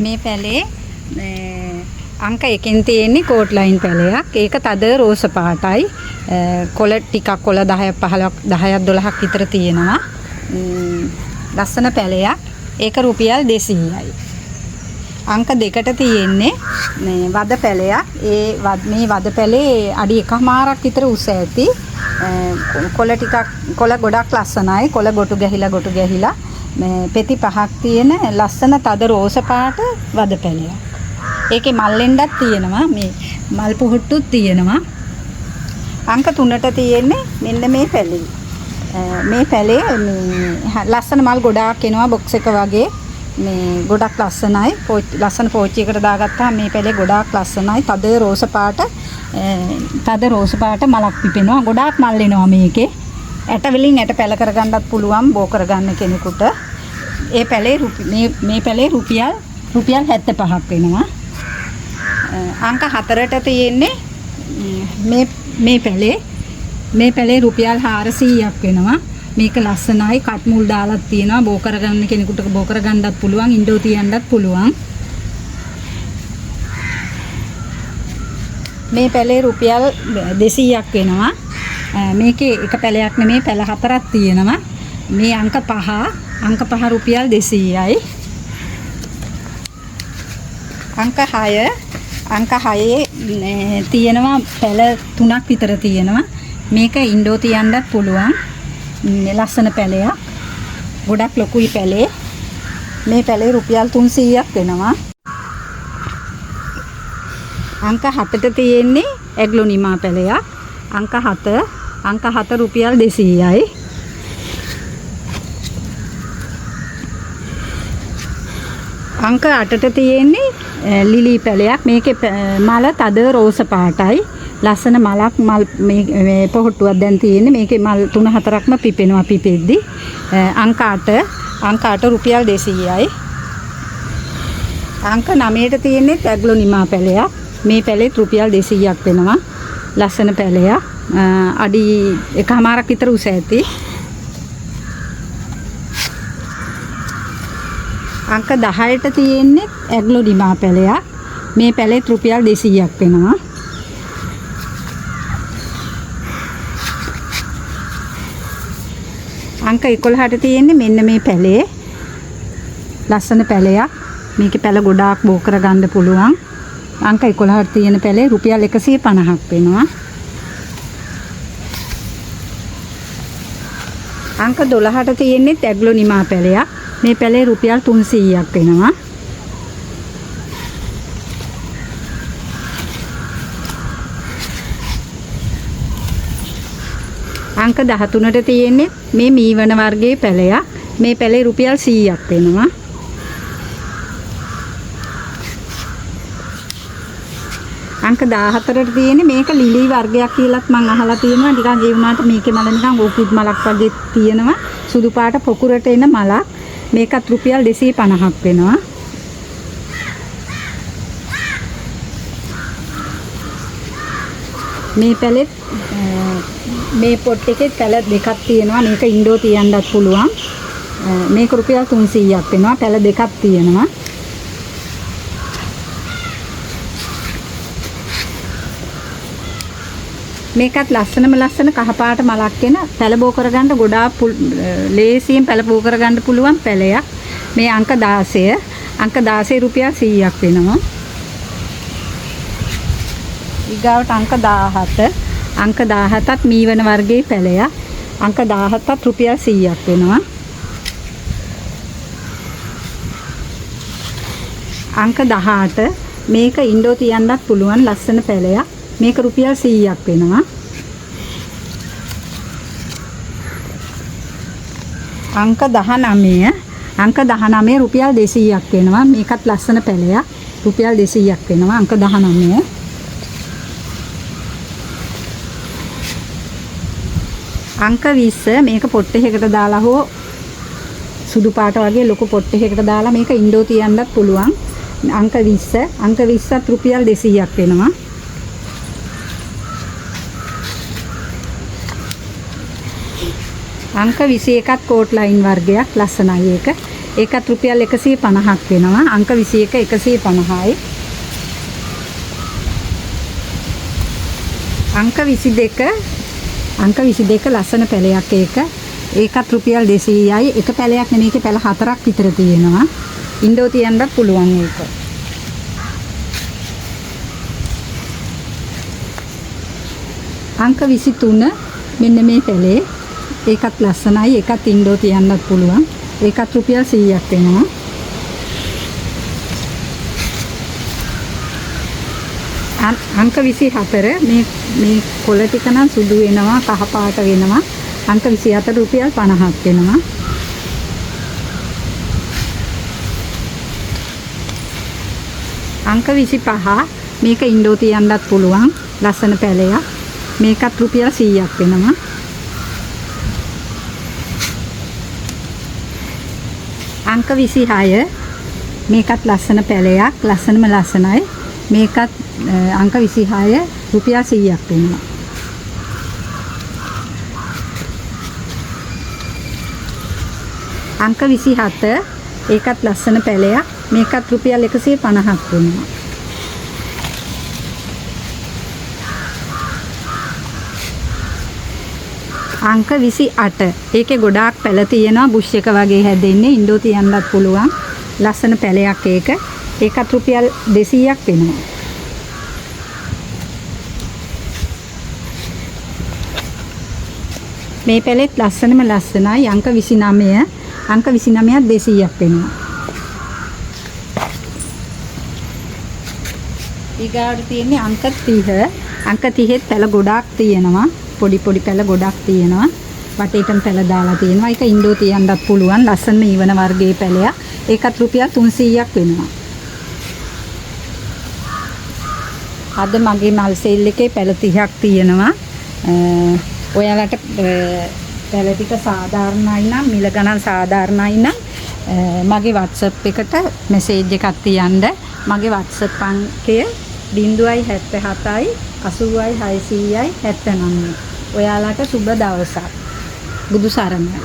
මේ පැලේ අංක 1කින් තියෙන්නේ කෝට් ලයින් පැලයක්. ඒක තද රෝස පාටයි. කොළ ටිකක් කොළ 10ක් 15ක් 10ක් 12ක් විතර තියෙනවා. ලස්සන පැලයක්. ඒක රුපියල් 200යි. අංක 2ට තියෙන්නේ වද පැලයක්. මේ වද පැලේ අඩි 1මාරක් විතර උස ඇති. කොළ ගොඩක් ලස්සනයි. කොළ ගොටු ගැහිලා මේ පෙති 5ක් තියෙන ලස්සන තද රෝස පාට වද පැලයක්. ඒකේ මල්ලෙන්ඩක් තියෙනවා. මේ මල් පුහුට්ටුත් තියෙනවා. අංක 3ට තියෙන්නේ මෙන්න මේ පැලේ. මේ පැලේ ලස්සන මල් ගොඩාක් එනවා බොක්ස් එක වගේ. මේ ගොඩක් ලස්සනයි. ලස්සන පෝච්චියකට දාගත්තාම මේ පැලේ ගොඩාක් ලස්සනයි. තද රෝස පාට මලක් පිපෙනවා. ගොඩාක් මල් එනවා මේකේ. ඇට වලින් ඇට පැල කරගන්නත් පුළුවන් බෝ කරගන්න කෙනෙකුට. ඒ පැලේ මේ පැලේ රුපියල් 75ක් වෙනවා. අංක 4ට තියෙන්නේ මේ පැලේ රුපියල් 400ක් වෙනවා. මේක ලස්සනයි. කට් මුල් දාලා තියෙනවා. බෝ කරගන්න කෙනෙකුට බෝ කරගන්නත් පුළුවන්. ඉන්ඩෝ තියන්නත් පුළුවන්. මේ පැලේ රුපියල් 200ක් වෙනවා. මේකේ එක පැලයක් නෙමෙයි පැල 4ක් තියෙනවා. මේ අංක 5 රුපියල් 200යි. අංක 6 තියෙනවා පැල 3ක් විතර තියෙනවා. මේක ඉන්ඩෝ තියන්නත් පුළුවන්. ලස්සන පැලයක්. ගොඩක් ලොකුයි පැලේ. මේ පැලේ රුපියල් 300ක් වෙනවා. අංක 7ට තියෙන්නේ ඇග්ලොනිමා පැලයක්. අංක 7 රුපියල් 200යි. අංක 8ට තියෙන්නේ ලිලි පැලයක්. මේකේ මල තද රෝස පාටයි. ලස්සන මලක් මේ පොහොට්ටුවක් දැන් තියෙන්නේ. මේකේ මල් 3-4ක්ම පිපෙනවා පිපෙද්දි. අංක 8 රුපියල් 200යි. අංක 9ට තියෙන්නේ ඇග්ලොනිමා පැලයක්. මේ පැලෙත් රුපියල් 200ක් වෙනවා. ලස්සන පැලයක්. අඩි 1මාරක් විතර උස ඇති. අංක 10ට තියෙන්නේ ඇග්ලොනිමා පැලයක්. මේ පැලෙත් රුපියල් 200ක් වෙනවා. අංක 11ට තියෙන්නේ මෙන්න මේ පැලේ. ලස්සන පැලයක්. මේකේ පැල ගොඩාක් බෝ කරගන්න පුළුවන්. අංක 11ට තියෙන පැලේ රුපියල් 150ක් වෙනවා. අංක 12ට තියෙන්නේ ඇග්ලොනිමා පැලයක්. මේ පැලේ රුපියල් 300ක් වෙනවා. අංක 13ට තියෙන්නේ මේ මීවන වර්ගයේ පැලයක්. මේ පැලේ රුපියල් 100ක් වෙනවා. අංක 14ට තියෙන්නේ මේක ලිලි වර්ගයක් කියලාත් මම අහලා තියෙනවා. නිකන් ඒ වුණාට මේකේ මල නිකන් ඕකිඩ් මලක් වගේ තියෙනවා. සුදු පාට පොකුරට එන මලක්. මේකත් රුපියල් 250ක් වෙනවා. මේ පැලෙත් මේ පොට් එකේ පැල දෙකක් තියෙනවා. මේක ඉන්ඩෝ තියන්නත් පුළුවන්. මේක රුපියල් 300ක් වෙනවා. පැල දෙකක් තියෙනවා. මේකත් ලස්සන කහපාට මලක් වෙන පැල බෝ කරගන්න ගොඩාක් ලේසියෙන් පැල බෝ කරගන්න පුළුවන් පැලයක්. මේ අංක 16 රුපියල් 100ක් වෙනවා. ඊගාවට අංක 17ත් මීවන වර්ගයේ පැලයක්. අංක 17ත් රුපියල් 100ක් වෙනවා. අංක 18 මේක ඉන්ඩෝ තියන්නත් පුළුවන් ලස්සන පැලයක්. මේක රුපියල් 100ක් වෙනවා. අංක 19 රුපියල් 200ක් වෙනවා. මේකත් ලස්සන පැලයක්. රුපියල් 200ක් වෙනවා අංක 19. අංක 20 මේක පොට් එකකට දාලා හෝ සුදු පාට වගේ ලොකු පොට් එකකට දාලා මේක ඉන්ඩෝ තියන්නත් පුළුවන්. අංක 20ත් රුපියල් 200ක් වෙනවා. අංක 21ත් කෝට් ලයින් වර්ගයක් ලස්සනයි ඒක. ඒකත් රුපියල් 150ක් වෙනවා. අංක 21 150යි. අංක 22 ලස්සන පැලයක් ඒක. ඒකත් රුපියල් 200යි. එක පැලයක් නෙමෙයි, ඒකේ පැල 4ක් විතර තියෙනවා. ඉන්ඩෝ තියන්නත් පුළුවන් ඒක. අංක 23 මෙන්න මේ පැලේ. ඒකත් ලස්සනයි. ඒකත් ඉන්ඩෝ තියන්නත් පුළුවන්. ඒකත් රුපියල් 100ක් වෙනවා. අංක 24 මේ කොළ ටික නම් සුදු වෙනවා, කහ පාට වෙනවා. අංක 24 රුපියල් 50ක් වෙනවා. අංක 25 මේක ඉන්ඩෝ තියන්නත් පුළුවන්. ලස්සන පැලයක්. මේකත් රුපියල් 100ක් වෙනවා. අංක 26 මේකත් ලස්සන පැලයක්. ලස්සනම ලස්සනයි. මේකත් අංක 26 රුපියල් 100ක් වෙනවා. අංක 27 ඒකත් ලස්සන පැලයක්. මේකත් රුපියල් 150ක් වෙනවා. අංක 28 ඒකේ ගොඩාක් පැල තියෙනවා. බුෂ් එක වගේ හැදෙන්නේ. ඉන්ඩෝ තියන්නත් පුළුවන්. ලස්සන පැලයක් ඒක. ඒකත් රුපියල් 200ක් වෙනවා. මේ පැලෙත් ලස්සනම ලස්සනයි. අංක 29 අංක 29ත් 200ක් වෙනවා. ඊගාට තියෙන්නේ අංක 30. අංක 30ත් පැල ගොඩාක් තියෙනවා. පොඩි පැල ගොඩක් තියෙනවා. වටේටම පැල දාලා තියෙනවා. ඒක ඉන්ඩෝ තියන්නත් පුළුවන්. ලස්සන ඊවන වර්ගයේ පැලයක්. ඒකත් රුපියල් 300ක් වෙනවා. අද මගේ මල් සේල් එකේ පැල 30ක් තියෙනවා. ඔයාලට පැල ටික සාධාරණයි නම්, මිල ගණන් සාධාරණයි නම් මගේ WhatsApp එකට මැසේජ් එකක් තියන්න. මගේ WhatsApp අංකය 077යි 80යි 600යි 79. ඔයාලට සුබ දවසක්. බුදු සරණයි.